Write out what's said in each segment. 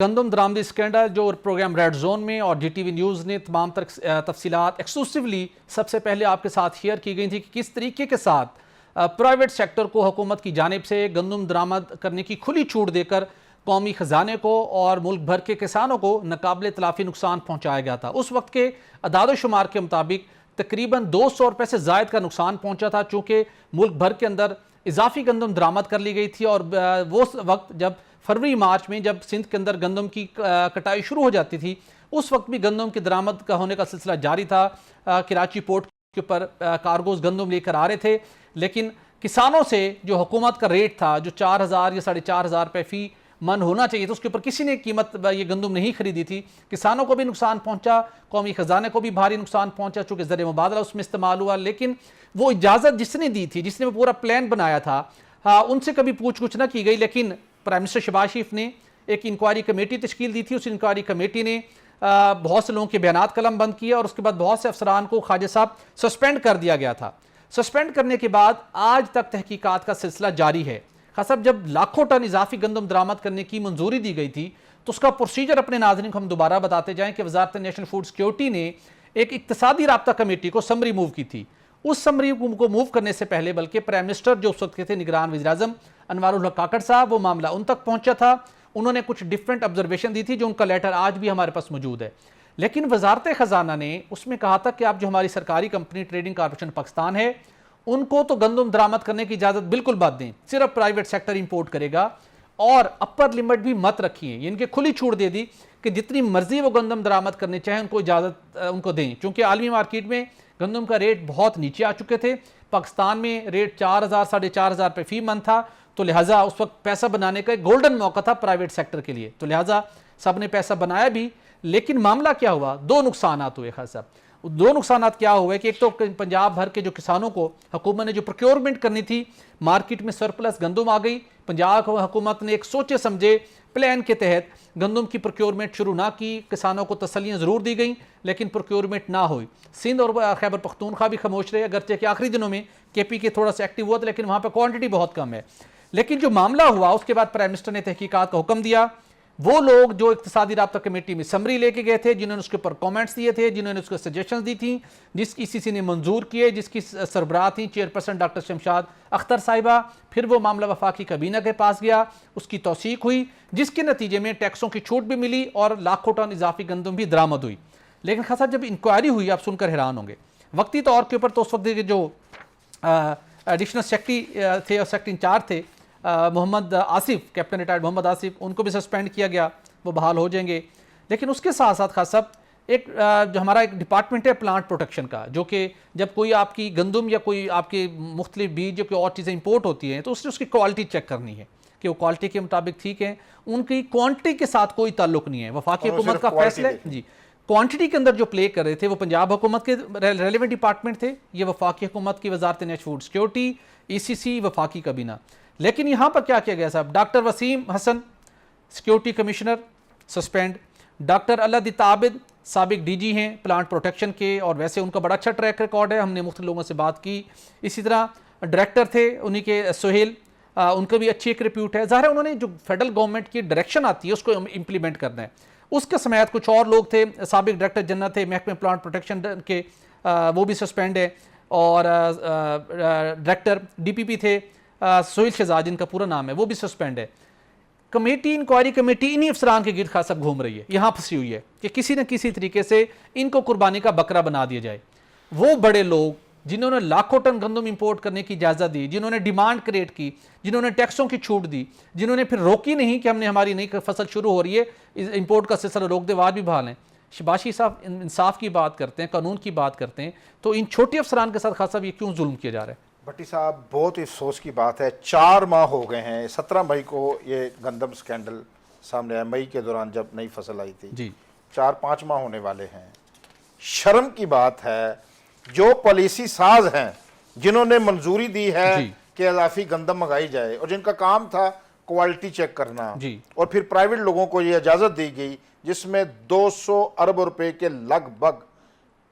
गंदम दरामदी स्कैंडल जो programme red zone में और जीटीवी न्यूज़ ने तमाम तफसीलात एक्सक्लूसिवली सबसे पहले आपके साथ शेयर की गई थी कि किस तरीके के साथ प्राइवेट सेक्टर को हुकूमत की जानिब से गंदम दरामद करने की खुली छूट देकर कौमी ख़जाने को और मुल्क भर के किसानों को नाकाबिल तलाफी नुकसान पहुँचाया गया था। उस वक्त के अदाद शुमार के मुताबिक तकरीबन 200 रुपये से ज़ायद का नुकसान पहुँचा था, चूँकि मुल्क भर के अंदर इजाफी गंदम दरामद कर ली गई थी। और वो वक्त जब फरवरी मार्च में जब सिंध के अंदर गंदम की कटाई शुरू हो जाती थी, उस वक्त भी गंदम की दरामद का होने का सिलसिला जारी था। कराची पोर्ट के ऊपर कार्गोज गंदम लेकर आ रहे थे, लेकिन किसानों से जो हुकूमत का रेट था, जो 4000 या 4500 रुपये फ़ी मन होना चाहिए था, उसके ऊपर किसी ने कीमत ये गंदम नहीं खरीदी थी। किसानों को भी नुकसान पहुंचा, कौमी ख़जाने को भी भारी नुकसान पहुंचा, चूँकि ज़र मुबादला उसमें इस्तेमाल हुआ। लेकिन वो इजाज़त जिसने दी थी, जिसने वो पूरा प्लान बनाया था, उनसे कभी पूछ कुछ ना की गई। लेकिन प्राइम मिनिस्टर शहबाज शरीफ ने एक इंक्वायरी कमेटी तश्कील दी थी। उस इंक्वायरी कमेटी ने बहुत से लोगों के बयानात कलम बंद किया और उसके बाद बहुत से अफसरान को ख्वाजा साहब सस्पेंड कर दिया गया था। सस्पेंड करने के बाद आज तक तहकीकात का सिलसिला जारी है। खास जब लाखों टन इजाफी गंदम दरामद करने की मंजूरी दी गई थी, तो उसका प्रोसीजर अपने नाज़रीन को हम दोबारा बताते जाएं कि वज़ारत नेशनल फूड सिक्योरिटी ने एक इक्तसादी राब्ता कमेटी को समरी मूव की थी। उस समरी को मूव करने से पहले बल्कि प्राइम मिनिस्टर जो उस वक्त के थे निगरान वज़ीर-ए-आज़म अनवारुल हक काकड़ साहब, वो मामला उन तक पहुंचा था। उन्होंने कुछ डिफरेंट ऑब्जर्वेशन दी थी, जो उनका लेटर आज भी हमारे पास मौजूद है। लेकिन वजारत ख़जाना ने उसमें कहा था कि आप जो हमारी सरकारी कंपनी ट्रेडिंग कॉर्पोरेशन पाकिस्तान है, उनको तो गंदम दरामद करने की इजाज़त बिल्कुल मत दें, सिर्फ प्राइवेट सेक्टर इंपोर्ट करेगा और अपर लिमिट भी मत रखिए। इनके खुली छूट दे दी कि जितनी मर्जी वो गंदम दरामद करने चाहें, उनको इजाज़त उनको दें। चूँकि आलमी मार्केट में गंदम का रेट बहुत नीचे आ चुके थे। पाकिस्तान में रेट 4000 4500 रुपये फ़ी मन था, तो लिहाजा उस वक्त पैसा बनाने का एक गोल्डन मौका था प्राइवेट सेक्टर के लिए। तो लिहाजा सब ने पैसा बनाया भी। लेकिन मामला क्या हुआ, दो नुकसान हुए। खास साहब, दो नुकसान क्या हुए कि एक तो पंजाब भर के जो किसानों को हुकूमत ने जो प्रोक्योरमेंट करनी थी, मार्केट में सरप्लस गंदम आ गई। पंजाब हुकूमत ने एक सोचे समझे प्लान के तहत गंदम की प्रोक्योरमेंट शुरू ना की। किसानों को तसल्लियाँ ज़रूर दी गई, लेकिन प्रोक्योरमेंट ना हुई। सिंध और खैबर पख्तूनख्वा भी खामोश रहे, अगरचे कि आखिरी दिनों में KPK थोड़ा सा एक्टिव हुआ था, लेकिन वहाँ पर क्वान्टिटी बहुत कम है। लेकिन जो मामला हुआ, उसके बाद प्राइम मिनिस्टर ने तहकीकात का हुक्म दिया। वो लोग जो इक्तिसादी राब्ता कमेटी में समरी लेके गए थे, जिन्होंने उसके ऊपर कमेंट्स दिए थे, जिन्होंने उसको सजेशंस दी थी, जिसकी ICC ने मंजूर किए, जिसकी सरबराह थी चेयरपर्सन डॉक्टर शमशाद अख्तर साहिबा, फिर वो मामला वफाकी काबीना के पास गया, उसकी तौसीक हुई, जिसके नतीजे में टैक्सों की छूट भी मिली और लाखों टन इजाफी गंदम भी दरामद हुई। लेकिन खासा जब इंक्वायरी हुई, आप सुनकर हैरान होंगे, वक्ती तौर के ऊपर तो उस वक्त के जो एडिशनल सेक्रेटरी थे और सेक्रेटरी इंचार्ज थे मोहम्मद आसिफ, कैप्टन रिटायर्ड मोहम्मद आसिफ, उनको भी सस्पेंड किया गया, वो बहाल हो जाएंगे। लेकिन उसके साथ साथ खास साहब एक जो हमारा एक डिपार्टमेंट है प्लांट प्रोटेक्शन का, जो कि जब कोई आपकी गंदम या कोई आपके मुख्तलिफ बीज या कोई और चीज़ें इंपोर्ट होती हैं, तो उसने उसकी क्वालिटी चेक करनी है कि वो क्वालिटी के मुताबिक ठीक है। उनकी क्वान्टिटी के साथ कोई ताल्लुक नहीं है। वफाकी हुकूमत का फैसला जी, क्वांटिटी के अंदर जो प्ले कर रहे थे वो पंजाब हुकूमत के रेलिवेंट डिपार्टमेंट थे, ये वफाकी हुकूमत की वजारत नेशनल फूड सिक्योरिटी, ECC, वफाकी काबीना। लेकिन यहाँ पर क्या किया गया साहब, doctor Waseem Hassan security commissioner suspend, doctor अल्लादीत आबिद साबिक DG हैं प्लांट प्रोटेक्शन के, और वैसे उनका बड़ा अच्छा ट्रैक रिकॉर्ड है, हमने मुख्तलिफ लोगों से बात की। इसी तरह डायरेक्टर थे उन्हीं के सोहेल, उनका भी अच्छी एक रिप्यूट है। ज़ाहिर है उन्होंने जो फेडरल गवर्नमेंट की डायरेक्शन आती है उसको इम्प्लीमेंट करना है। उसके समेत कुछ और लोग थे, साबिक डायरेक्टर जनरल थे महकमे प्लांट प्रोटेक्शन के, वो भी सस्पेंड है। और डायरेक्टर DPP थे सोहेल शहजाद, जिनका पूरा नाम है, वो भी सस्पेंड है। कमेटी, इंक्वायरी कमेटी इन्हीं अफसरान के गिर्द खासा घूम रही है, यहाँ फंसी हुई है कि किसी न किसी तरीके से इनको कुर्बानी का बकरा बना दिया जाए। वो बड़े लोग जिन्होंने लाखों टन गंदम इंपोर्ट करने की इजाज़त दी, जिन्होंने डिमांड क्रिएट की, जिन्होंने टैक्सों की छूट दी, जिन्होंने फिर रोकी नहीं कि हमने हमारी नई फसल शुरू हो रही है, इंपोर्ट का सिलसिला रोक दे, वाद भी बहाल हैं। शहबाज शरीफ साहब इंसाफ की बात करते हैं, कानून की बात करते हैं, तो इन छोटे अफसरान के साथ खासा ये क्यों जुल्म किया जा रहा है? भट्टी साहब, बहुत ही अफसोस की बात है, 4 माह हो गए हैं। 17 मई को ये गंदम स्कैंडल सामने आया, मई के दौरान जब नई फसल आई थी जी। 4-5 माह होने वाले हैं। शर्म की बात है, जो पॉलिसी साज हैं, जिन्होंने मंजूरी दी है कि इजाफी गंदम मंगाई जाए और जिनका काम था क्वालिटी चेक करना जी, और फिर प्राइवेट लोगों को ये इजाज़त दी गई, जिसमें 200 अरब रुपए के लगभग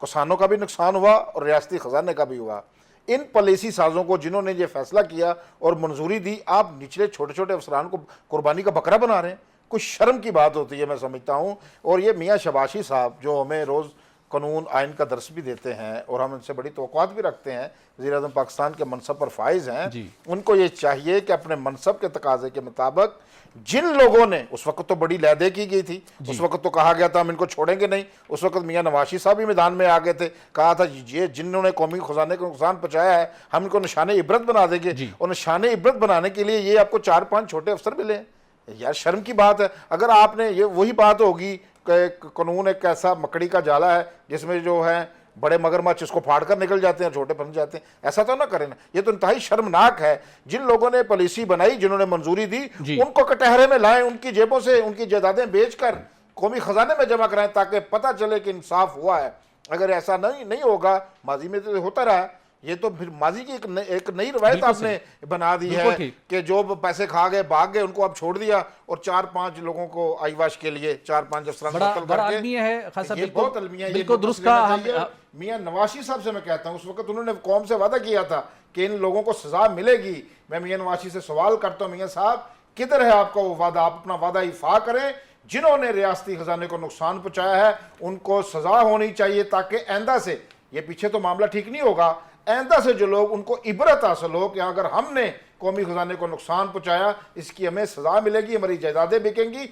किसानों का भी नुकसान हुआ और रियासती खजाने का भी हुआ। इन पॉलिसी साजों को जिन्होंने ये फैसला किया और मंजूरी दी, आप निचले छोटे छोटे अफसरान को कुर्बानी का बकरा बना रहे हैं। कुछ शर्म की बात होती है, मैं समझता हूँ। और ये मियाँ शबाशी साहब जो हमें रोज़ कानून आइन का दर्स भी देते हैं और हम उनसे बड़ी तवक्कुआत भी रखते हैं, वज़ीर-ए-आज़म पाकिस्तान के मनसब पर फाइज हैं, उनको ये चाहिए कि अपने मनसब के तकाजे के मुताबिक जिन लोगों ने, उस वक्त तो बड़ी लहदे की गई थी, उस वक्त तो कहा गया था हम इनको छोड़ेंगे नहीं, उस वक्त मियाँ नवाशी साहब भी मैदान में आ गए थे, कहा था ये जिन्होंने कौमी खजाने को नुकसान पहुंचाया है हम इनको निशाने इबरत बना देंगे, और निशाने इबरत बनाने के लिए ये आपको 4-5 छोटे अफसर मिले। यार शर्म की बात है। अगर आपने ये, वही बात होगी कानून एक ऐसा मकड़ी का जाला है जिसमें जो है बड़े मगरमच्छ इसको फाड़ कर निकल जाते हैं, छोटे बन जाते हैं, ऐसा तो ना करें ना। ये तो इंतहाई शर्मनाक है। जिन लोगों ने पॉलिसी बनाई, जिन्होंने मंजूरी दी, उनको कटहरे में लाएं, उनकी जेबों से उनकी जायदादें बेचकर कौमी खजाने में जमा कराएं ताकि पता चले कि इंसाफ हुआ है। अगर ऐसा नहीं होगा, माजी में तो होता रहा, ये तो फिर माजी की एक नई रवायत आपने बना दी है कि जो पैसे खा गए भाग गए उनको अब छोड़ दिया और 4-5 लोगों को आईवाश के लिए 4-5 अफसरान को कत्ल करके। ये बहुत अलमिया है। मियां नवाशी साहब से मैं कहता हूँ, उस वक्त उन्होंने कौम से वादा किया था कि इन लोगों को सजा मिलेगी। मैं मियां नवाशी से सवाल करता हूँ, मियां साहब किधर है आपका वो वादा? आप अपना वादा इफा करें। जिन्होंने रियासती खजाने को नुकसान पहुंचाया है उनको सजा होनी चाहिए ताकि आइंदा से, ये पीछे तो मामला ठीक नहीं होगा, आइंदा से जो लोग, उनको इबरत हासिल हो कि अगर हमने कौमी खजाने को नुकसान पहुंचाया इसकी हमें सजा मिलेगी, हमारी जायदादें बिकेंगी